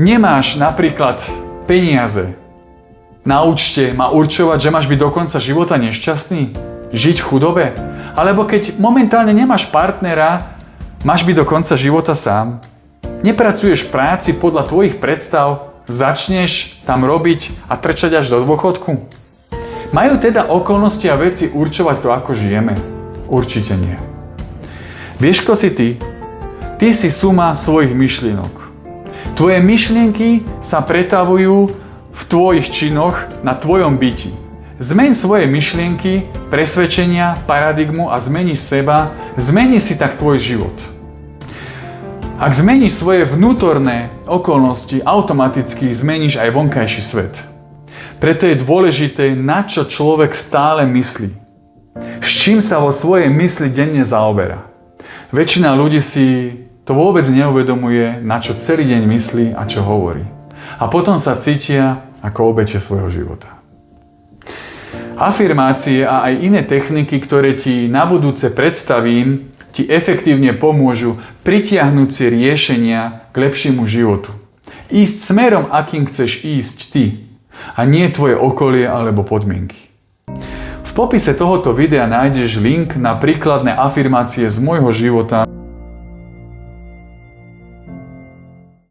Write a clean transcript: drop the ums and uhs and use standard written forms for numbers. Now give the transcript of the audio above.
nemáš napríklad peniaze na účte, má určovať, že máš byť do konca života nešťastný? Žiť v chudobe? Alebo keď momentálne nemáš partnera, máš byť do konca života sám? Nepracuješ v práci podľa tvojich predstav, začneš tam robiť a trčať až do dôchodku? Majú teda okolnosti a veci určovať to, ako žijeme? Určite nie. Vieš, kto si ty? Ty si suma svojich myšlienok. Tvoje myšlienky sa pretavujú v tvojich činoch na tvojom byti. Zmeň svoje myšlienky, presvedčenia, paradigmu a zmeníš seba, zmeníš si tak tvoj život. Ak zmeníš svoje vnútorné okolnosti, automaticky zmeníš aj vonkajší svet. Preto je dôležité, na čo človek stále myslí. S čím sa vo svojej mysli denne zaoberá. Väčšina ľudí si to vôbec neuvedomuje, na čo celý deň myslí a čo hovorí. A potom sa cítia ako obete svojho života. Afirmácie a aj iné techniky, ktoré ti na budúce predstavím, ti efektívne pomôžu pritiahnuť si riešenia k lepšiemu životu. Ísť smerom, akým chceš ísť ty, a nie tvoje okolie alebo podmienky. V popise tohoto videa nájdeš link na príkladné afirmácie z môjho života.